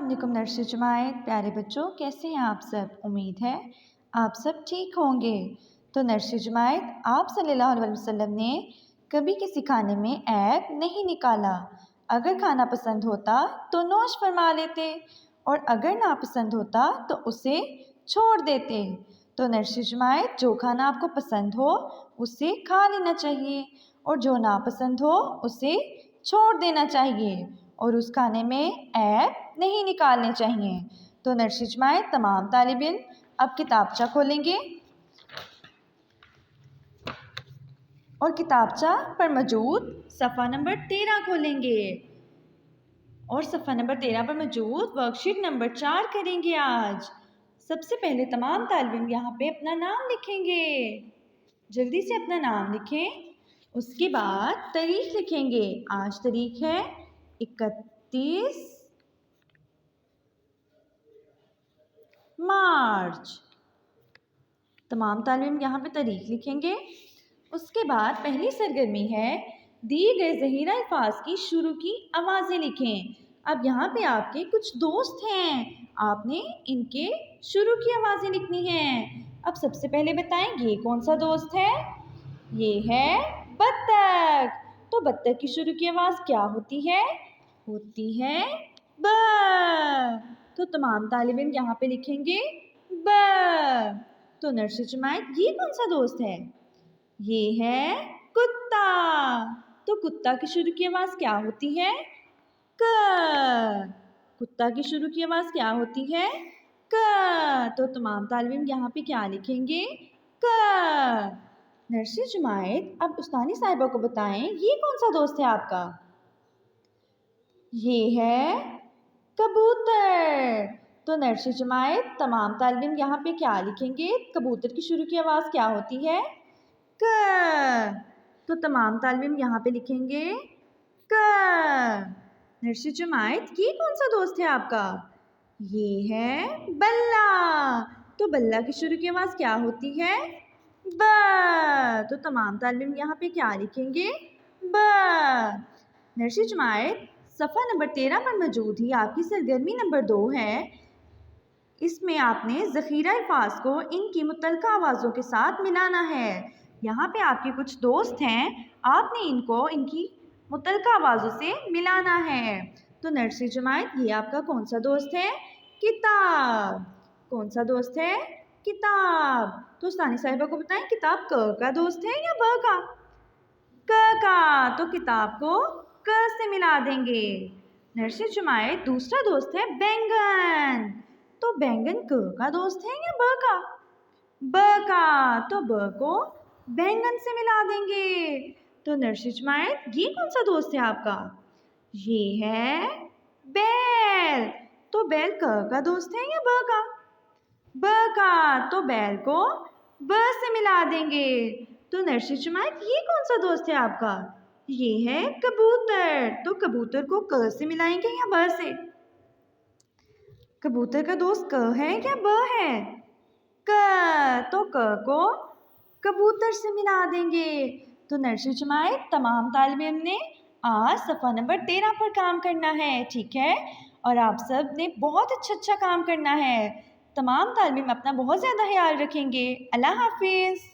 अस्सलामुअलैकुम नर्सरी जमात प्यारे बच्चों, कैसे हैं आप सब। उम्मीद है आप सब ठीक होंगे। तो नर्सरी जमात आप सल्लल्लाहु अलैहि वसल्लम ने कभी किसी खाने में ऐब नहीं निकाला। अगर खाना पसंद होता तो नोश फरमा लेते और अगर नापसंद होता तो उसे छोड़ देते। तो नर्सरी जमात जो खाना आपको पसंद हो उसे खा लेना चाहिए और जो नापसंद हो उसे छोड़ देना चाहिए और उस खाने में ऐब नहीं निकालने चाहिए। तो नर्सरी जमात तमाम तालिब इल्म अब किताबचा खोलेंगे और किताबचा पर मौजूद सफ़ा नंबर 13 खोलेंगे और सफ़ा नंबर 13 पर मौजूद वर्कशीट नंबर 4 करेंगे। आज सबसे पहले तमाम तालिब इल्म यहाँ पे अपना नाम लिखेंगे। जल्दी से अपना नाम लिखें। उसके बाद तारीख लिखेंगे। आज तारीख है 31 मार्च। तमाम तालिब इल्म यहाँ पे तारीख लिखेंगे। उसके बाद पहली सरगर्मी है दिए गए ज़हीरा अल्फाज की शुरू की आवाज़ें लिखें। अब यहाँ पे आपके कुछ दोस्त हैं, आपने इनके शुरू की आवाज़ें लिखनी हैं। अब सबसे पहले बताएं ये कौन सा दोस्त है। ये है बत्तख। तो बत्तख की शुरू की आवाज़ क्या होती है। होती है ब। तो तमाम तालिब इल्म यहाँ पे लिखेंगे ब। तो नर्सरी जमात ये कौन सा दोस्त है। ये है कुत्ता। तो कुत्ता की शुरू की आवाज़ क्या होती है। क। कुत्ता की शुरू की आवाज़ क्या होती है। क। तो तमाम तालिब इल्म यहाँ पे क्या लिखेंगे क। नर्सरी जमात अब उस्तानी साहिबा को बताएं ये कौन सा दोस्त है आपका। ये है कबूतर। तो नर्सरी जमात तमाम तालिब इल्म यहाँ पे क्या लिखेंगे। कबूतर की शुरू की आवाज़ क्या होती है क। तो तमाम तालिब इल्म यहाँ पे लिखेंगे क। नर्सरी जमात ये कौन सा दोस्त है आपका। ये है बल्ला। तो बल्ला की शुरू की आवाज़ क्या होती है ब। तो तमाम तालिब इल्म यहाँ पे क्या लिखेंगे ब। नर्सरी जमात सफ़ा नंबर 13 पर मौजूद ही आपकी सरगर्मी नंबर 2 है। इसमें आपने ज़ख़ीरा अल्फाज को इनकी मुतल्लिका आवाज़ों के साथ मिलाना है। यहाँ पे आपके कुछ दोस्त हैं, आपने इनको इनकी मुतल्लिका आवाज़ों से मिलाना है। तो नर्सरी जमात ये आपका कौन सा दोस्त है। किताब। कौन सा दोस्त है किताब। तो उस्तानी साहिबा को बताएं किताब क का दोस्त है या ब का। क का। तो किताब को क से मिला देंगे। नर्सरी जमात दूसरा दोस्त है बैंगन। तो बैंगन क का दोस्त है या ब का। ब का। तो ब को बैंगन से मिला देंगे। तो नर्सरी जमात ये कौन सा दोस्त है आपका। ये है बैल। तो बैल क का दोस्त है या ब का। ब का। तो बैल को ब से मिला देंगे। तो नर्सरी जमात ये कौन सा दोस्त है आपका। ये है कबूतर। तो कबूतर को क से मिलाएंगे या ब से। कबूतर का दोस्त क है या ब है। क। तो क को कबूतर से मिला देंगे। तो नर्सरी जमात तमाम तालिब इल्म ने आज सफ़ा नंबर 13 पर काम करना है, ठीक है। और आप सब ने बहुत अच्छा काम करना है। तमाम तालिब इल्म अपना बहुत ज़्यादा ख्याल रखेंगे। अल्लाह हाफिज़।